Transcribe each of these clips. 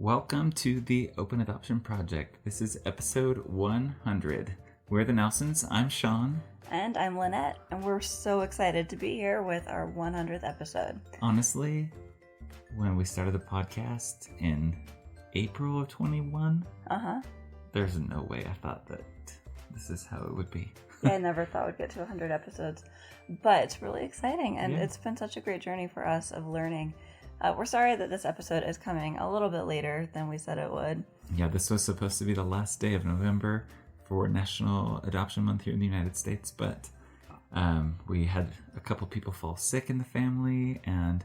Welcome to the Open Adoption Project. This is episode 100. We're the Nelsons. I'm Sean. And I'm Lynette, and we're so excited to be here with our 100th episode. Honestly, when we started the podcast in April of 21, there's no way I thought that this is how it would be. I never thought we'd get to 100 episodes, but it's really exciting, and It's been such a great journey for us of learning. We're sorry that this episode is coming a little bit later than we said it would. Yeah, this was supposed to be the last day of November for National Adoption Month here in the United States, but we had a couple people fall sick in the family, and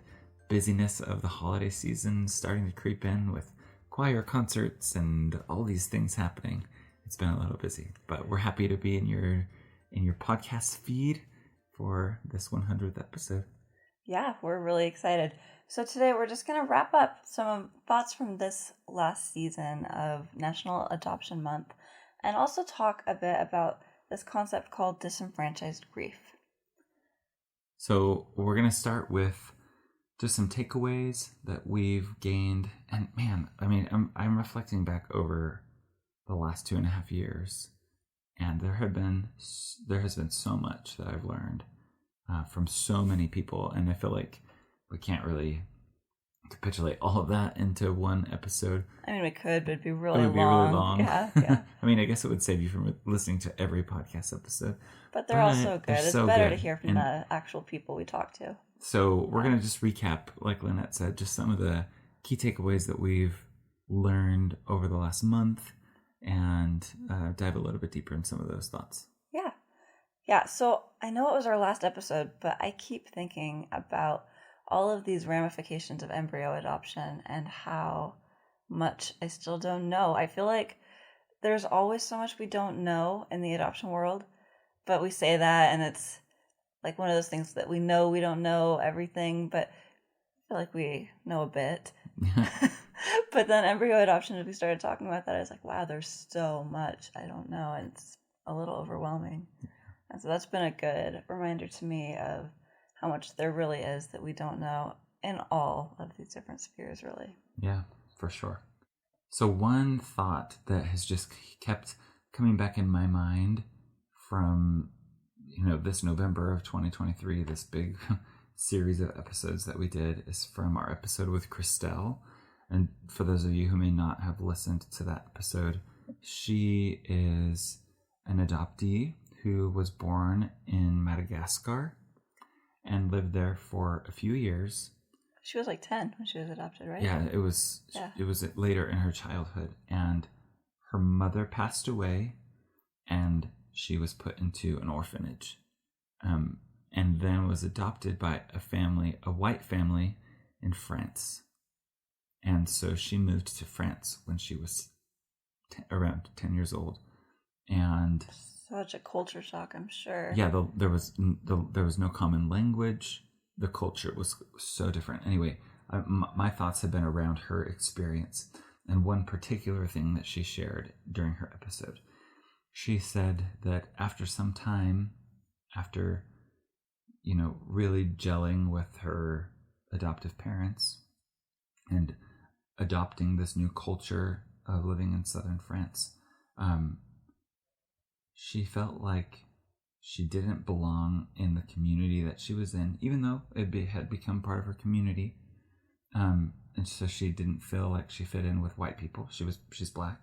busyness of the holiday season starting to creep in with choir concerts and all these things happening. It's been a little busy, but we're happy to be in your podcast feed for this 100th episode. Yeah, we're really excited. So today we're just going to wrap up some thoughts from this last season of National Adoption Month and also talk a bit about this concept called disenfranchised grief. So we're going to start with just some takeaways that we've gained. And man, I mean, I'm reflecting back over the last 2.5 years, and there has been so much that I've learned from so many people, and I feel like we can't really capitulate all of that into one episode. I mean, we could, but it'd be really long. Yeah. I mean, I guess it would save you from listening to every podcast episode. But they're all so good. It's so better good. To hear from the actual people we talk to. So we're going to just recap, like Lynette said, just some of the key takeaways that we've learned over the last month and dive a little bit deeper in some of those thoughts. Yeah. So I know it was our last episode, but I keep thinking about all of these ramifications of embryo adoption and how much I still don't know. I feel like there's always so much we don't know in the adoption world, but we say that and it's like one of those things that we know we don't know everything, but I feel like we know a bit. But then embryo adoption, as we started talking about that, I was like, wow, there's so much I don't know, and it's a little overwhelming. And so that's been a good reminder to me of how much there really is that we don't know in all of these different spheres, really. Yeah, for sure. So one thought that has just kept coming back in my mind from, this November of 2023, this big series of episodes that we did, is from our episode with Christelle. And for those of you who may not have listened to that episode, she is an adoptee who was born in Madagascar and lived there for a few years. She was like 10 when she was adopted, right? Yeah, it was later in her childhood. And her mother passed away, and she was put into an orphanage. And then was adopted by a white family in France. And so she moved to France when she was around 10 years old. And such a culture shock, I'm sure. Yeah, there was no common language. The culture was so different. Anyway, my thoughts have been around her experience. And one particular thing that she shared during her episode, she said that after some time, after, really gelling with her adoptive parents and adopting this new culture of living in southern France, she felt like she didn't belong in the community that she was in, even though it had become part of her community. And so she didn't feel like she fit in with white people. She's black.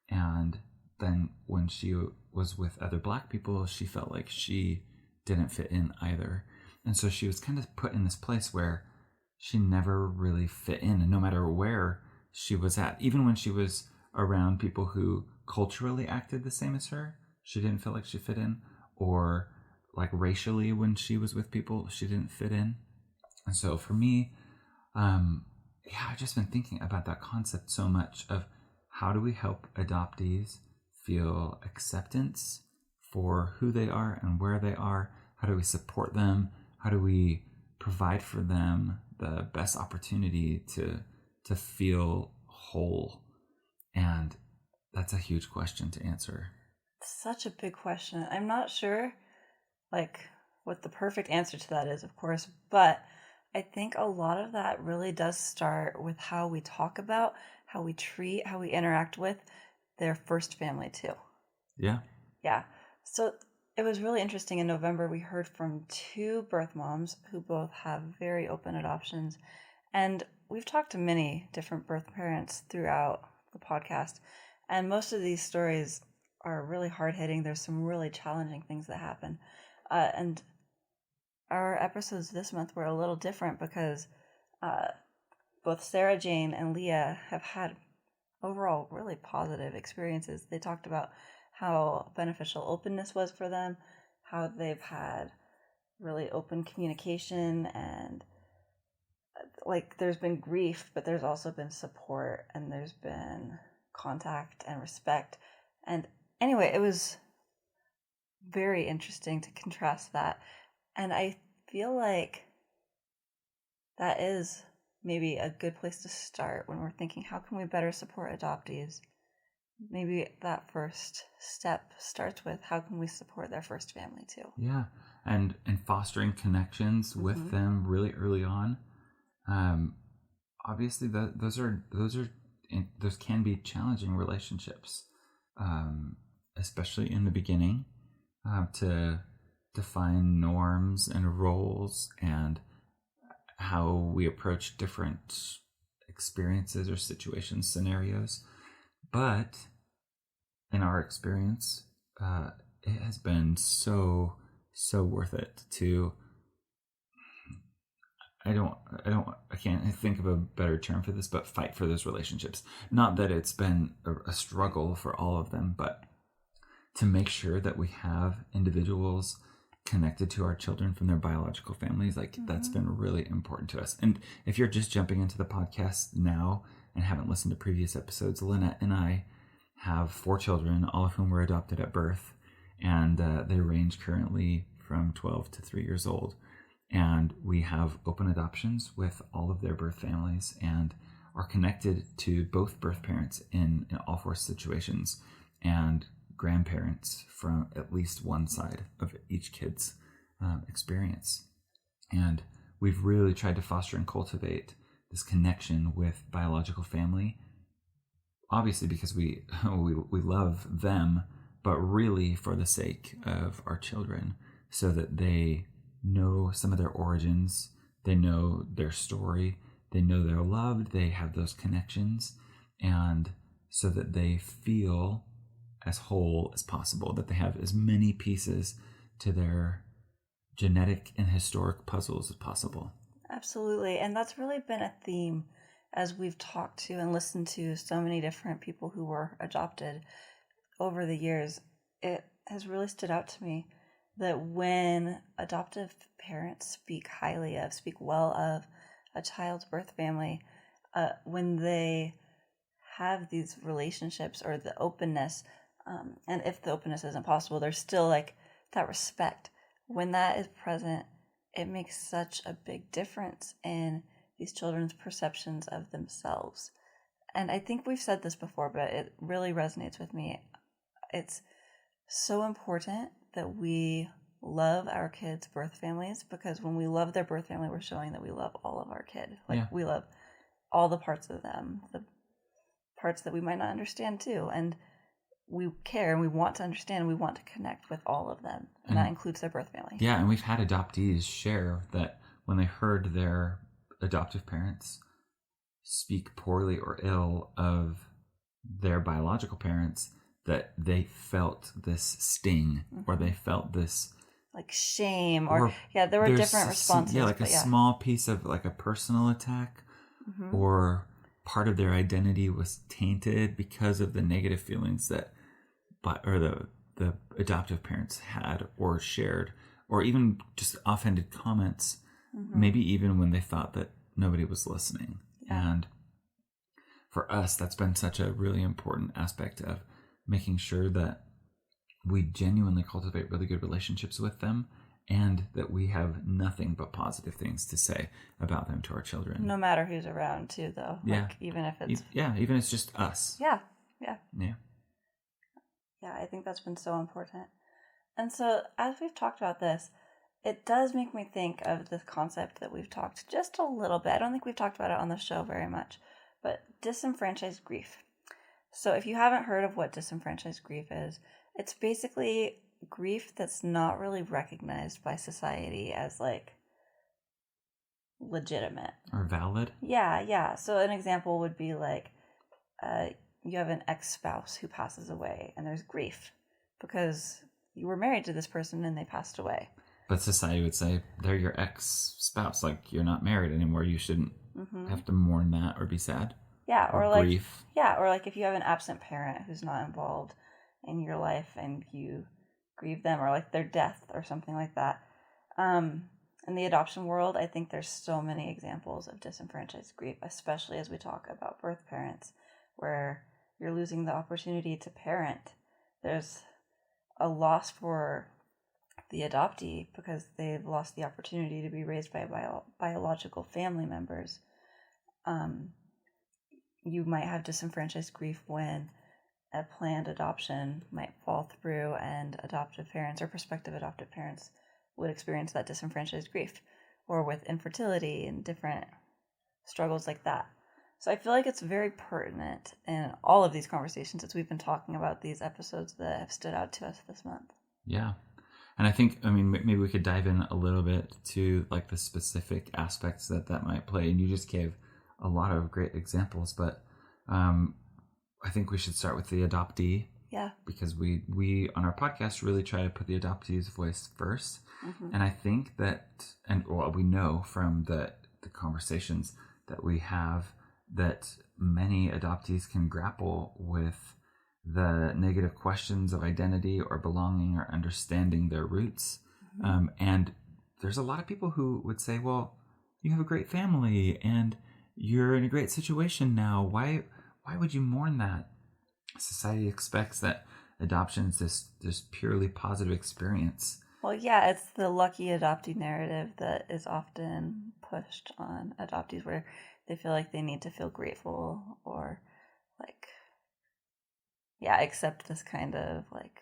And then when she was with other black people, she felt like she didn't fit in either. And so she was kind of put in this place where she never really fit in, and no matter where she was at, even when she was around people who culturally acted the same as her, she didn't feel like she fit in, or like racially when she was with people, she didn't fit in. And so for me, I've just been thinking about that concept so much of how do we help adoptees feel acceptance for who they are and where they are? How do we support them? How do we provide for them the best opportunity to feel whole? And that's a huge question to answer. Such a big question. I'm not sure what the perfect answer to that is, of course, but I think a lot of that really does start with how we talk about, how we treat, how we interact with their first family too. Yeah. Yeah. So it was really interesting. In November, we heard from 2 birth moms who both have very open adoptions. And we've talked to many different birth parents throughout the podcast. And most of these stories are really hard hitting. There's some really challenging things that happen. And our episodes this month were a little different because both Sarah Jane and Leah have had overall really positive experiences. They talked about how beneficial openness was for them, how they've had really open communication, and like there's been grief, but there's also been support, and there's been contact and respect. And anyway, it was very interesting to contrast that. And I feel like that is maybe a good place to start when we're thinking, how can we better support adoptees? Maybe that first step starts with, how can we support their first family too? Yeah, and fostering connections with them really early on. Obviously, those can be challenging relationships, especially in the beginning, to define norms and roles and how we approach different experiences or situations, scenarios. But in our experience, it has been so worth it to. I can't think of a better term for this, but fight for those relationships. Not that it's been a struggle for all of them, but to make sure that we have individuals connected to our children from their biological families, that's been really important to us. And if you're just jumping into the podcast now and haven't listened to previous episodes, Lynette and I have 4 children, all of whom were adopted at birth, and they range currently from 12 to 3 years old. And we have open adoptions with all of their birth families and are connected to both birth parents in all 4 situations, and grandparents from at least one side of each kid's experience. And we've really tried to foster and cultivate this connection with biological family, obviously because we love them, but really for the sake of our children, so that they know some of their origins, they know their story, they know they're loved, they have those connections, and so that they feel as whole as possible, that they have as many pieces to their genetic and historic puzzles as possible. Absolutely. And that's really been a theme as we've talked to and listened to so many different people who were adopted over the years. It has really stood out to me that when adoptive parents speak well of a child's birth family, when they have these relationships or the openness, and if the openness isn't possible, there's still like that respect. When that is present, it makes such a big difference in these children's perceptions of themselves. And I think we've said this before, but it really resonates with me. It's so important that we love our kids' birth families, because when we love their birth family, we're showing that we love all of our kid. We love all the parts of them, the parts that we might not understand too. And we care and we want to understand and we want to connect with all of them. And that includes their birth family. Yeah, and we've had adoptees share that when they heard their adoptive parents speak poorly or ill of their biological parents, that they felt this sting, or they felt this like shame, or there were different responses. A small piece of like a personal attack, or part of their identity was tainted because of the negative feelings that the adoptive parents had or shared, or even just offhanded comments, maybe even when they thought that nobody was listening. And for us, that's been such a really important aspect of making sure that we genuinely cultivate really good relationships with them, and that we have nothing but positive things to say about them to our children. No matter who's around too, though. Even if it's... even if it's just us. Yeah. Yeah, I think that's been so important. And so as we've talked about this, it does make me think of this concept that we've talked just a little bit. I don't think we've talked about it on the show very much, but disenfranchised grief. So if you haven't heard of what disenfranchised grief is, it's basically grief that's not really recognized by society as like legitimate or valid. Yeah. So an example would be like you have an ex-spouse who passes away, and there's grief because you were married to this person and they passed away. But society would say they're your ex-spouse, like you're not married anymore. You shouldn't have to mourn that or be sad. Yeah, or like grief. Yeah, or like if you have an absent parent who's not involved in your life and you grieve them, or like their death or something like that. In the adoption world, I think there's so many examples of disenfranchised grief, especially as we talk about birth parents, where you're losing the opportunity to parent. There's a loss for the adoptee because they've lost the opportunity to be raised by biological family members. You might have disenfranchised grief when a planned adoption might fall through and adoptive parents or prospective adoptive parents would experience that disenfranchised grief, or with infertility and different struggles like that. So I feel like it's very pertinent in all of these conversations as we've been talking about these episodes that have stood out to us this month. Yeah. And I think, maybe we could dive in a little bit to like the specific aspects that might play. And you just gave a lot of great examples, but I think we should start with the adoptee. Yeah. Because we on our podcast really try to put the adoptee's voice first. Mm-hmm. And I think that, we know from the conversations that we have that many adoptees can grapple with the negative questions of identity or belonging or understanding their roots. Mm-hmm. And there's a lot of people who would say, well, you have a great family and you're in a great situation now. Why would you mourn that? Society expects that adoption is this purely positive experience. Well, yeah, it's the lucky adoptee narrative that is often pushed on adoptees, where they feel like they need to feel grateful or accept this kind of like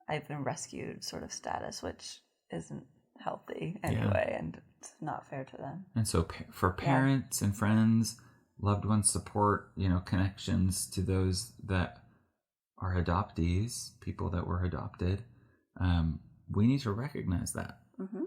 I've been rescued sort of status, which isn't healthy anyway, and it's not fair to them. And so for parents and friends, loved ones, support, connections to those that are adoptees, people that were adopted, we need to recognize that. Mm-hmm.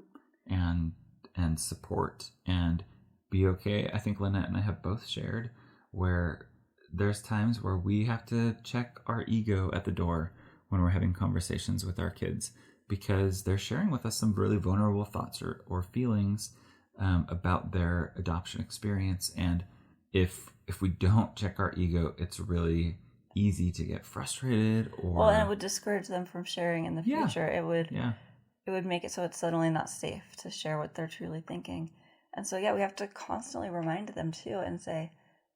and support and be okay. I think Lynette and I have both shared where there's times where we have to check our ego at the door when we're having conversations with our kids, because they're sharing with us some really vulnerable thoughts or feelings about their adoption experience. And if we don't check our ego, it's really easy to get frustrated, and it would discourage them from sharing in the future. It would make it so it's suddenly not safe to share what they're truly thinking. And so we have to constantly remind them too and say,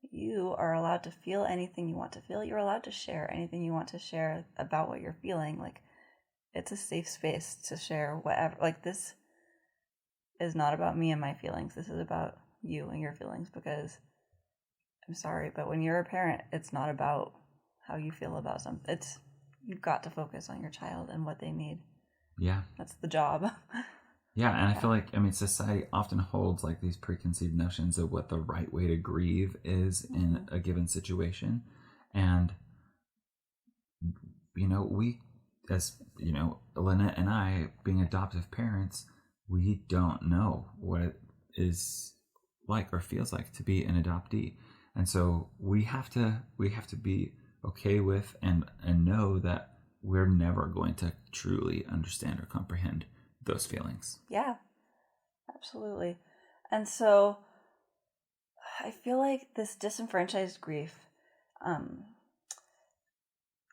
you are allowed to feel anything you want to feel. You're allowed to share anything you want to share about what you're feeling. Like, it's a safe space to share whatever. Like, this is not about me and my feelings. This is about you and your feelings, because I'm sorry, but when you're a parent, it's not about how you feel about something. You've got to focus on your child and what they need. Yeah. That's the job. Yeah, and I feel like, society often holds like these preconceived notions of what the right way to grieve is in a given situation. And, we, as, Lynette and I, being adoptive parents, we don't know what it is like or feels like to be an adoptee. And so we have to be okay with and know that we're never going to truly understand or comprehend those feelings. Yeah, absolutely. And so I feel like this disenfranchised grief,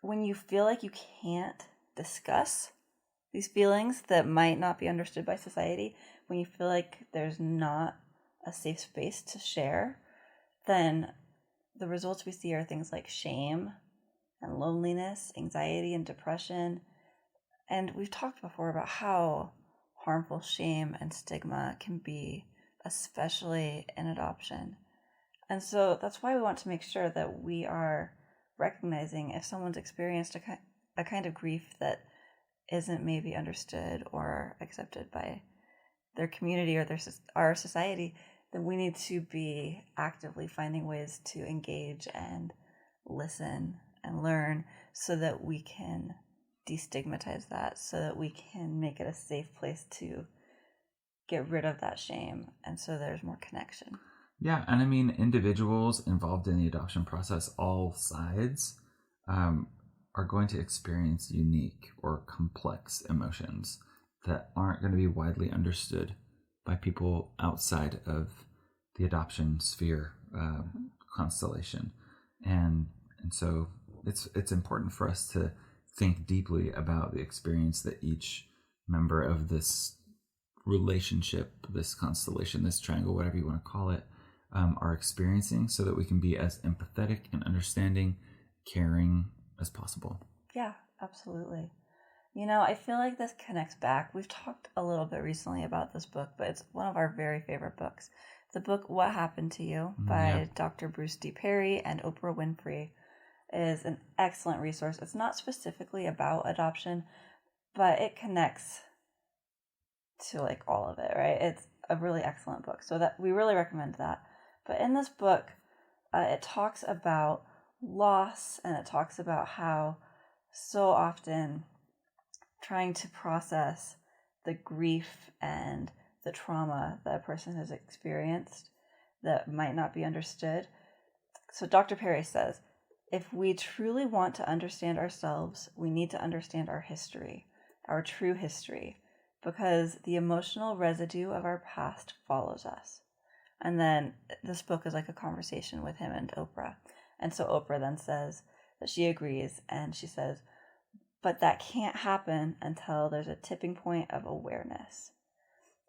when you feel like you can't discuss these feelings that might not be understood by society, when you feel like there's not a safe space to share, then the results we see are things like shame and loneliness, anxiety and depression. And we've talked before about how harmful shame and stigma can be, especially in adoption. And so that's why we want to make sure that we are recognizing if someone's experienced a kind of grief that isn't maybe understood or accepted by their community or our society, then we need to be actively finding ways to engage and listen and learn so that we can destigmatize that, so that we can make it a safe place to get rid of that shame, and so there's more connection. Yeah, and I mean, individuals involved in the adoption process, all sides, are going to experience unique or complex emotions that aren't going to be widely understood by people outside of the adoption sphere constellation, and so it's important for us to think deeply about the experience that each member of this relationship, this constellation, this triangle, whatever you want to call it, are experiencing, so that we can be as empathetic and understanding, caring as possible. Yeah, absolutely. You know, I feel like this connects back. We've talked a little bit recently about this book, but it's one of our very favorite books. The book What Happened to You by Dr. Bruce D. Perry and Oprah Winfrey is an excellent resource. It's not specifically about adoption, but it connects to like all of it, right? It's a really excellent book. So that we really recommend that. But in this book, it talks about loss, and it talks about how so often trying to process the grief and the trauma that a person has experienced that might not be understood. So Dr. Perry says, if we truly want to understand ourselves, we need to understand our history, our true history, because the emotional residue of our past follows us. And then this book is like a conversation with him and Oprah. And so Oprah then says that she agrees, and she says, but that can't happen until there's a tipping point of awareness.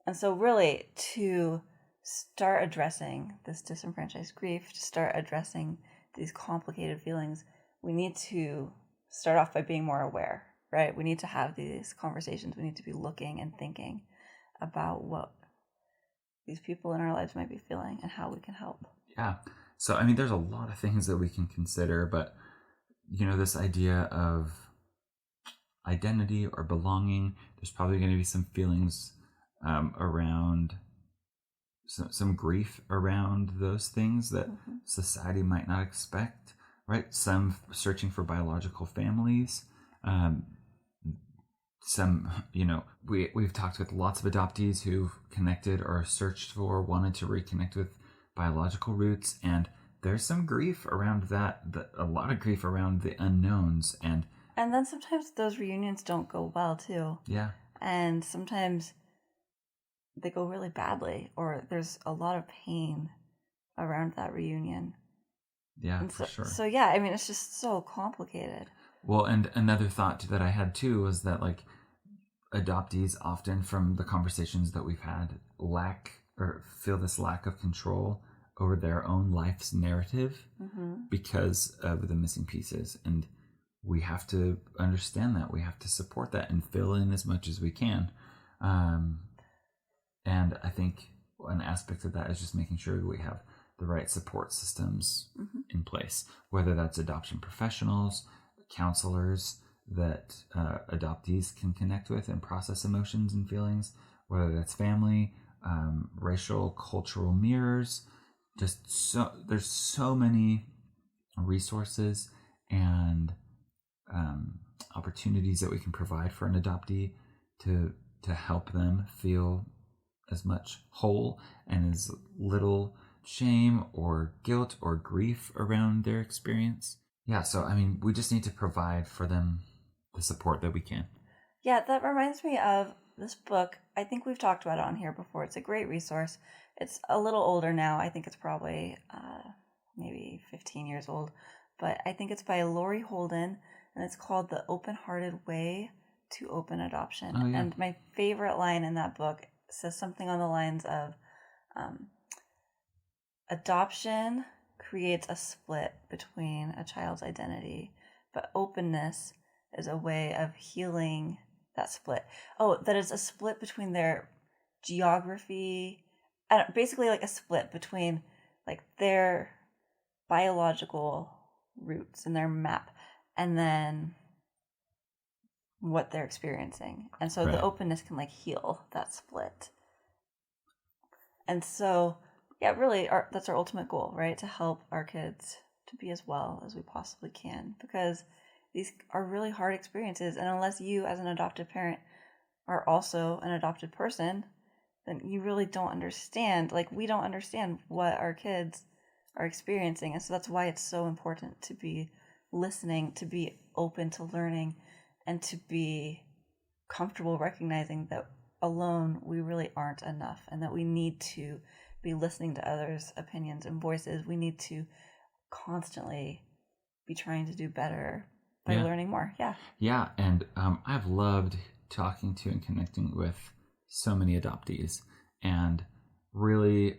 And so really, to start addressing this disenfranchised grief, to start addressing these complicated feelings, we need to start off by being more aware, right? We need to have these conversations. We need to be looking and thinking about what these people in our lives might be feeling and how we can help. Yeah. So, I mean, there's a lot of things that we can consider, but, you know, this idea of identity or belonging, there's probably going to be some feelings around some grief around those things that society might not expect, right? Some searching for biological families. Some, you know, we've talked with lots of adoptees who've connected or searched for, wanted to reconnect with biological roots, and there's some grief around that, a lot of grief around the unknowns, and then sometimes those reunions don't go well too. Yeah. And sometimes they go really badly, or there's a lot of pain around that reunion. Yeah, and for sure. So yeah, I mean, it's just so complicated. Well, and another thought that I had too was that, like, adoptees often, from the conversations that we've had, lack or feel this lack of control over their own life's narrative because of the missing pieces. And we have to understand that. We have to support that and fill in as much as we can. And I think an aspect of that is just making sure we have the right support systems in place, whether that's adoption professionals, counselors that adoptees can connect with and process emotions and feelings, whether that's family, racial, cultural mirrors. There's so many resources and opportunities that we can provide for an adoptee to help them feel as much whole and as little shame or guilt or grief around their experience. Yeah, so I mean, we just need to provide for them the support that we can. Yeah, that reminds me of this book. I think we've talked about it on here before. It's a great resource. It's a little older now. I think it's probably maybe 15 years old. But I think it's by Lori Holden, and it's called The Open-Hearted Way to Open Adoption. Oh, yeah. And my favorite line in that book says something on the lines of, adoption creates a split between a child's identity, but openness is a way of healing that split. Oh, that is a split between their geography, basically like a split between like their biological roots and their map, and then what they're experiencing. And so Right. the openness can like heal that split. And so, yeah, really, that's our ultimate goal, right? To help our kids to be as well as we possibly can, because these are really hard experiences. And unless you, as an adoptive parent, are also an adopted person, then you really don't understand. Like, we don't understand what our kids are experiencing. And so that's why it's so important to be listening, to be open to learning, and to be comfortable recognizing that alone we really aren't enough, and that we need to be listening to others' opinions and voices. We need to constantly be trying to do better by learning more. Yeah, and I've loved talking to and connecting with so many adoptees, and really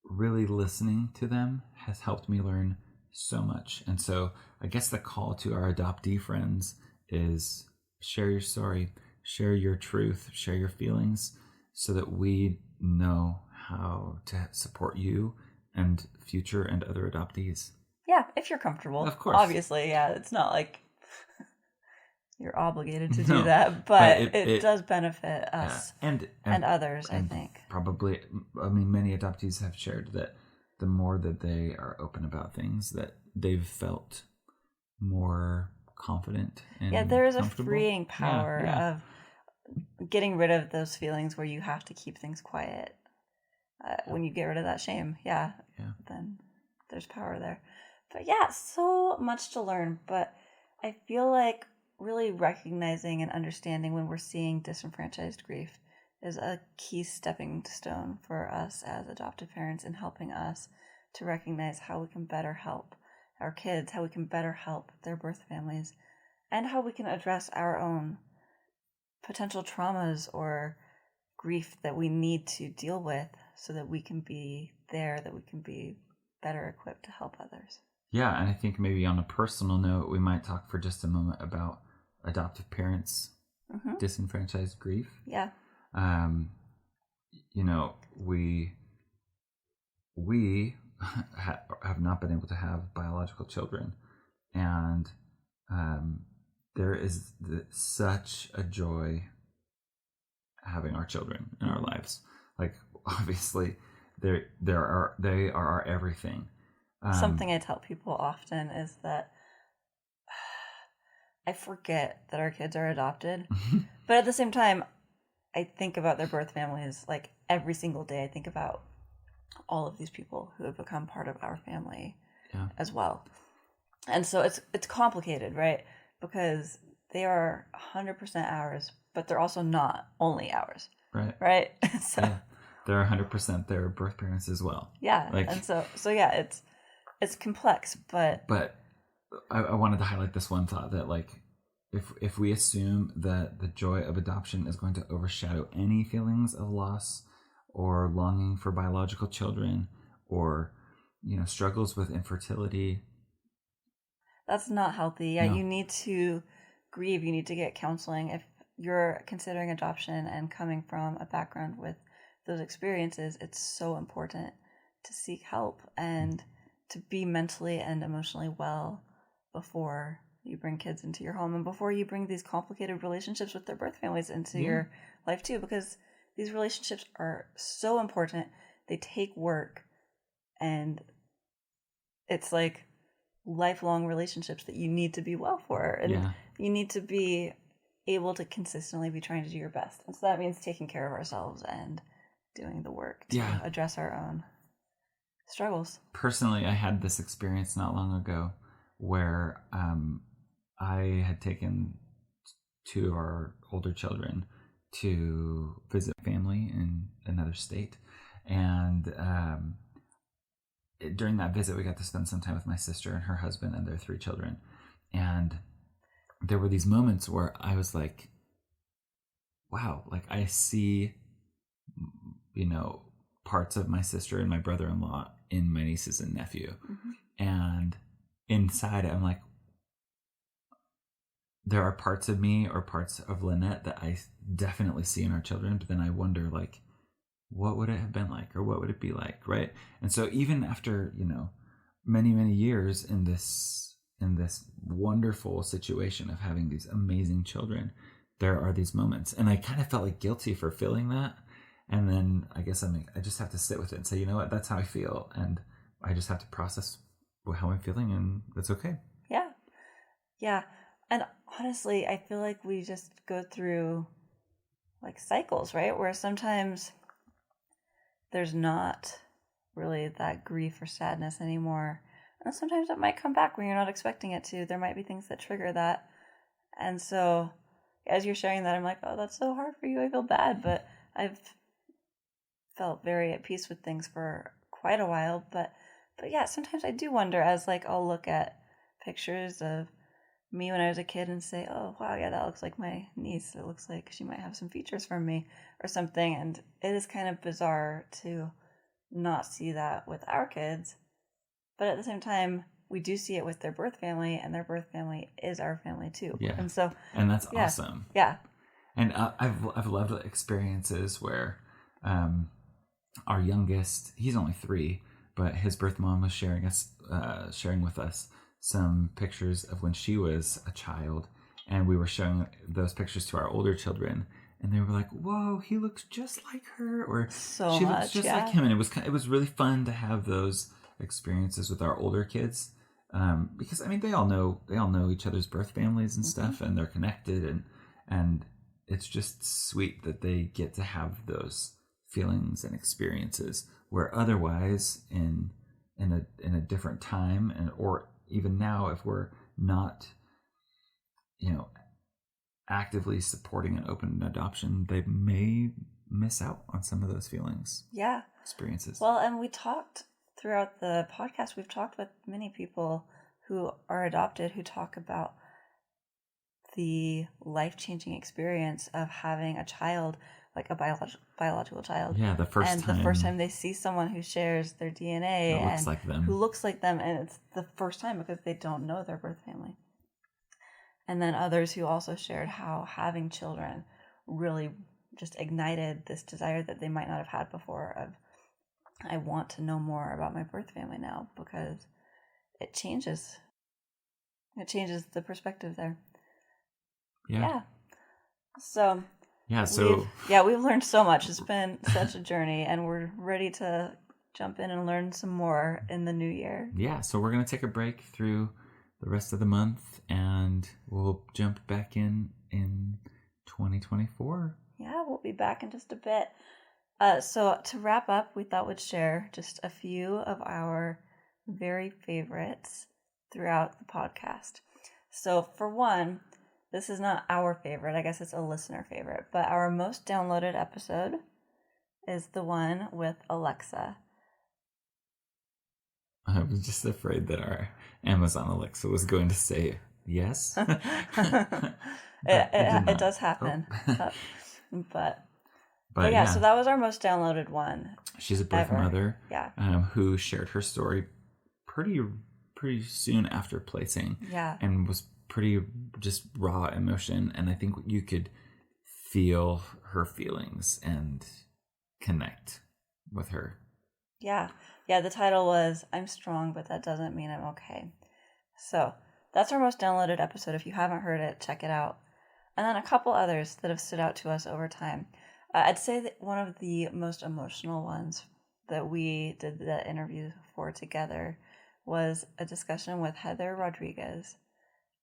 listening to them has helped me learn so much. And so I guess the call to our adoptee friends is share your story, share your truth, share your feelings, so that we know how to support you and future and other adoptees. Yeah, if you're comfortable. Of course. Obviously, yeah, it's not like you're obligated to do that, but it does benefit us and others, I think. Probably, I mean, many adoptees have shared that the more that they are open about things, that they've felt more confident and there is a freeing power yeah. of getting rid of those feelings where you have to keep things quiet. When you get rid of that shame, then there's power there. But yeah, so much to learn. But I feel like really recognizing and understanding when we're seeing disenfranchised grief is a key stepping stone for us as adoptive parents, in helping us to recognize how we can better help our kids, how we can better help their birth families, and how we can address our own potential traumas or grief that we need to deal with, so that we can be there, that we can be better equipped to help others. Yeah, and I think maybe on a personal note, we might talk for just a moment about adoptive parents' disenfranchised grief. Yeah. You know, we have not been able to have biological children, and there is such a joy having our children in our lives. Like, obviously, they are our everything. Something I tell people often is that I forget that our kids are adopted, but at the same time, I think about their birth families like every single day. I think about all of these people who have become part of our family as well. And so it's complicated, right? Because they are 100% ours, but they're also not only ours. Right. Right? So they're 100% their birth parents as well. Yeah. Like, and so yeah, it's complex, but I wanted to highlight this one thought that, like, if we assume that the joy of adoption is going to overshadow any feelings of loss or longing for biological children, or, you know, struggles with infertility, that's not healthy. Yeah, no. You need to grieve. You need to get counseling. If you're considering adoption and coming from a background with those experiences, it's so important to seek help and to be mentally and emotionally well before you bring kids into your home, and before you bring these complicated relationships with their birth families into your life too, because these relationships are so important. They take work, and it's like lifelong relationships that you need to be well for, and you need to be able to consistently be trying to do your best. And so that means taking care of ourselves and doing the work to address our own struggles. Personally, I had this experience not long ago where I had taken two of our older children to visit family in another state, and during that visit we got to spend some time with my sister and her husband and their 3 children. And there were these moments where I was like, wow, like I see, you know, parts of my sister and my brother-in-law in my nieces and nephew. And inside I'm like, there are parts of me or parts of Lynette that I definitely see in our children, but then I wonder, like, what would it have been like, or what would it be like, right? And so even after, you know, many, many years in this wonderful situation of having these amazing children, there are these moments, and I kind of felt like guilty for feeling that. And then I guess I just have to sit with it and say, you know what, that's how I feel, and I just have to process how I'm feeling, and that's okay. Yeah. Yeah. And honestly, I feel like we just go through like cycles, right? Where sometimes there's not really that grief or sadness anymore. And sometimes it might come back when you're not expecting it to. There might be things that trigger that. And so as you're sharing that, I'm like, oh, that's so hard for you. I feel bad. But I've felt very at peace with things for quite a while. But yeah, sometimes I do wonder, as like I'll look at pictures of me when I was a kid and say, oh, wow, yeah, that looks like my niece. It looks like she might have some features from me or something. And it is kind of bizarre to not see that with our kids. But at the same time, we do see it with their birth family, and their birth family is our family too. Yeah. And that's awesome. Yeah. And I've loved experiences where our youngest, he's only 3, but his birth mom was sharing with us some pictures of when she was a child, and we were showing those pictures to our older children, and they were like, "Whoa, he looks just like her," or "She looks just like him." And it was really fun to have those experiences with our older kids, because I mean they all know each other's birth families and stuff, and they're connected, and it's just sweet that they get to have those feelings and experiences where otherwise in a different time, and or even now, if we're not, actively supporting an open adoption, they may miss out on some of those feelings. Yeah. Experiences. Well, and we talked throughout the podcast, we've talked with many people who are adopted who talk about the life-changing experience of having a child, like a biological child. Yeah, the first time they see someone who shares their DNA who looks like them, and it's the first time because they don't know their birth family. And then others who also shared how having children really just ignited this desire that they might not have had before of, I want to know more about my birth family now, because it changes the perspective there. Yeah. So we've learned so much. It's been such a journey, and we're ready to jump in and learn some more in the new year. Yeah, so we're going to take a break through the rest of the month, and we'll jump back in 2024. Yeah, we'll be back in just a bit. So to wrap up, we thought we'd share just a few of our very favorites throughout the podcast. So for one, this is not our favorite. I guess it's a listener favorite. But our most downloaded episode is the one with Alexa. I was just afraid that our Amazon Alexa was going to say yes. It does happen. But yeah, so that was our most downloaded one. She's a birth mother, who shared her story pretty soon after placing, and was pretty just raw emotion, and I think you could feel her feelings and connect with her. Yeah, the title was "I'm Strong, but that doesn't mean I'm okay." So that's our most downloaded episode. If you haven't heard it, check it out. And then a couple others that have stood out to us over time. I'd say that one of the most emotional ones that we did the interview for together was a discussion with Heather Rodriguez.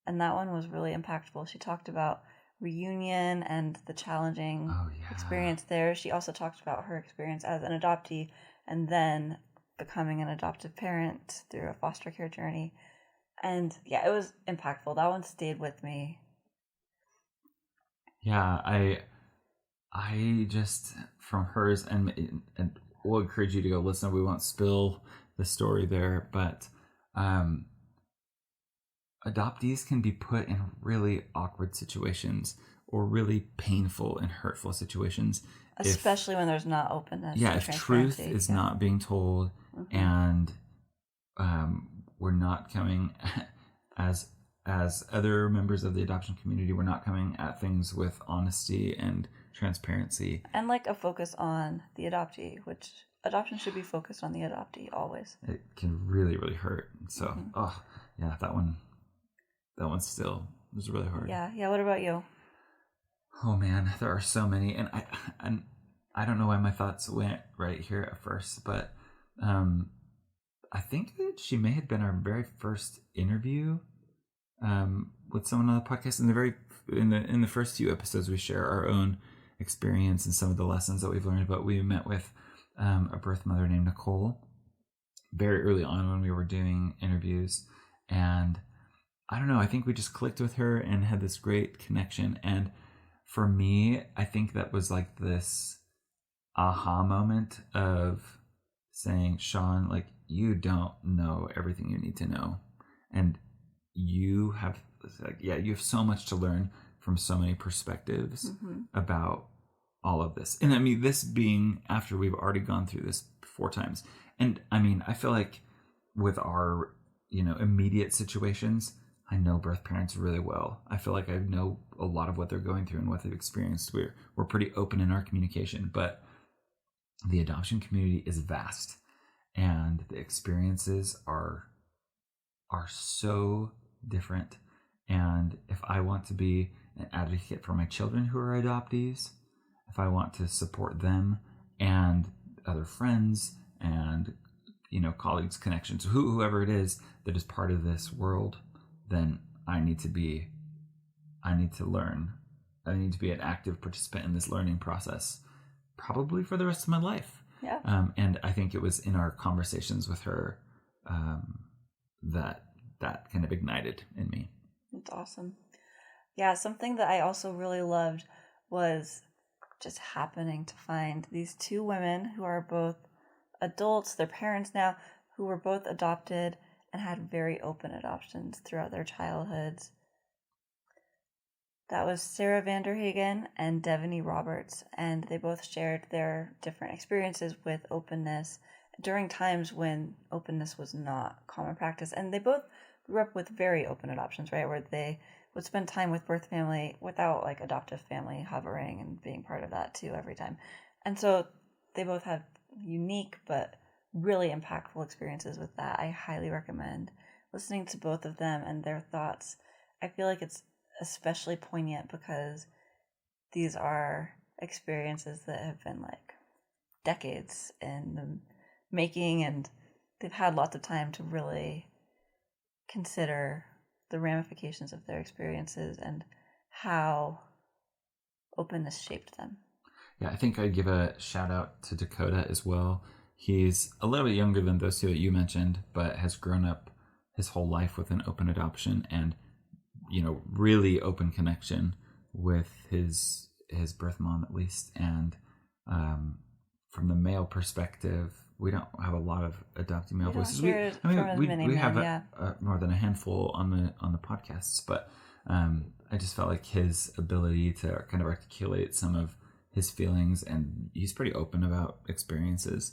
And that one was really impactful. She talked about reunion and the challenging experience there. She also talked about her experience as an adoptee and then becoming an adoptive parent through a foster care journey. And yeah, it was impactful. That one stayed with me. Yeah, I just, from hers, and we'll encourage you to go listen. We won't spill the story there, but adoptees can be put in really awkward situations or really painful and hurtful situations. Especially when there's not openness. Yeah, if truth is not being told, and we're not coming as other members of the adoption community, we're not coming at things with honesty and transparency. And like a focus on the adoptee, which adoption should be focused on the adoptee always. It can really, really hurt. So, that one that one still was really hard. Yeah. What about you? Oh man, there are so many, and I don't know why my thoughts went right here at first, but I think that she may have been our very first interview with someone on the podcast. In the first few episodes, we share our own experience and some of the lessons that we've learned. But we met with a birth mother named Nicole very early on when we were doing interviews, and I don't know, I think we just clicked with her and had this great connection. And for me, I think that was like this aha moment of saying, Sean, like, you don't know everything you need to know, and you have so much to learn from so many perspectives about all of this. And I mean, this being after we've already gone through this 4 times. And I mean, I feel like with our, immediate situations, I know birth parents really well. I feel like I know a lot of what they're going through and what they've experienced. We're pretty open in our communication, but the adoption community is vast, and the experiences are so different. And if I want to be an advocate for my children who are adoptees, if I want to support them and other friends and colleagues, connections, whoever it is that is part of this world, then I need to learn. I need to be an active participant in this learning process, probably for the rest of my life. Yeah. And I think it was in our conversations with her that kind of ignited in me. That's awesome. Yeah, something that I also really loved was just happening to find these 2 women who are both adults, they're parents now, who were both adopted and had very open adoptions throughout their childhoods. That was Sarah Vanderhagen and Devaney Roberts, and they both shared their different experiences with openness during times when openness was not common practice. And they both grew up with very open adoptions, right, where they would spend time with birth family without like adoptive family hovering and being part of that too every time. And so they both have unique but really impactful experiences with that. I highly recommend listening to both of them and their thoughts. I feel like it's especially poignant because these are experiences that have been like decades in the making, and they've had lots of time to really consider the ramifications of their experiences and how openness shaped them. Yeah, I think I'd give a shout out to Dakota as well. He's a little bit younger than those 2 that you mentioned, but has grown up his whole life with an open adoption and, really open connection with his birth mom, at least. And from the male perspective, we don't have a lot of adopting male voices. We have more than a handful on the podcasts, but I just felt like his ability to kind of articulate some of his feelings, and he's pretty open about experiences.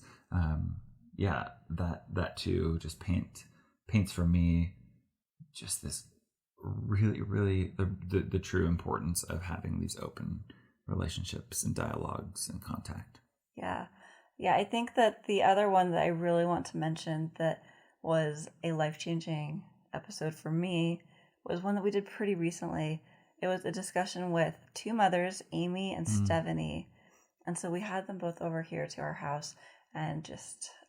That too just paints for me just this really, really the true importance of having these open relationships and dialogues and contact. Yeah, I think that the other one that I really want to mention that was a life-changing episode for me was one that we did pretty recently. It was a discussion with 2 mothers, Amy and Stephanie. And so we had them both over here to our house, and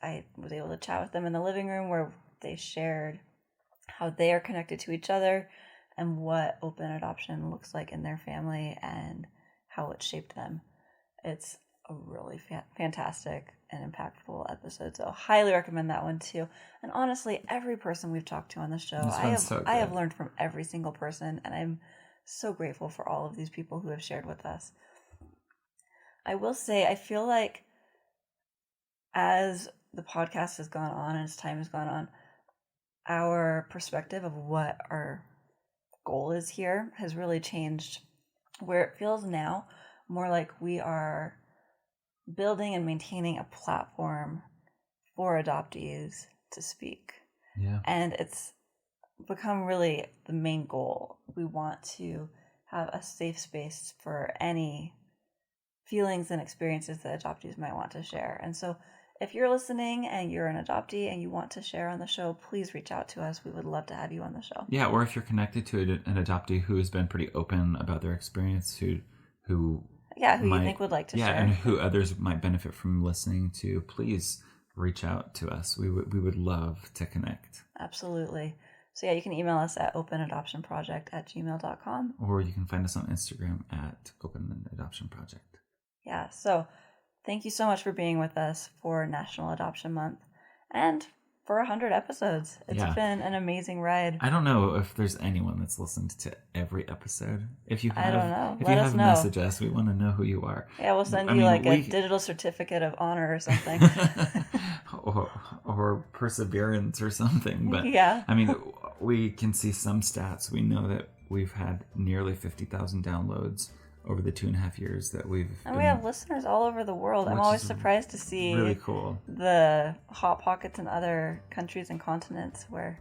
I was able to chat with them in the living room where they shared how they are connected to each other and what open adoption looks like in their family and how it shaped them. It's a really fantastic and impactful episode, so highly recommend that one too. And honestly, every person we've talked to on the show, I have learned from every single person, and I'm so grateful for all of these people who have shared with us. I will say, I feel like as the podcast has gone on and as time has gone on, our perspective of what our goal is here has really changed, where it feels now more like we are building and maintaining a platform for adoptees to speak. Yeah. And it's become really the main goal. We want to have a safe space for any feelings and experiences that adoptees might want to share. And so if you're listening and you're an adoptee and you want to share on the show, please reach out to us. We would love to have you on the show. Yeah, or if you're connected to an adoptee who has been pretty open about their experience, who you think would like to share. and who others might benefit from listening to, please reach out to us. We would love to connect. Absolutely. So yeah, you can email us at openadoptionproject@gmail.com. Or you can find us on Instagram at Open Adoption Project. Yeah, so thank you so much for being with us for National Adoption Month and for 100 episodes. It's been an amazing ride. I don't know if there's anyone that's listened to every episode. If you have, I don't know. If Let you us have know. Message us. We want to know who you are. Yeah, we'll send you a digital certificate of honor or something. or perseverance or something. But yeah. I mean, we can see some stats. We know that we've had nearly 50,000 downloads over the 2.5 years that we have listeners all over the world. I'm always surprised to see really cool the hot pockets in other countries and continents where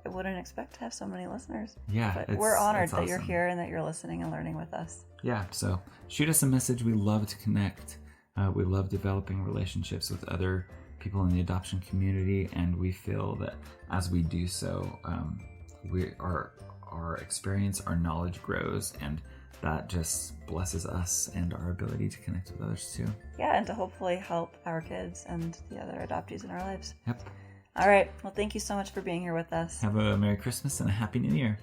I wouldn't expect to have so many listeners. Yeah, but we're honored that awesome. you're here and that you're listening and learning with us. Yeah, so shoot us a message. We love to connect. We love developing relationships with other people in the adoption community, and we feel that as we do so, our experience, our knowledge grows, and that just blesses us and our ability to connect with others too. Yeah, and to hopefully help our kids and the other adoptees in our lives. Yep. All right. Well, thank you so much for being here with us. Have a Merry Christmas and a Happy New Year.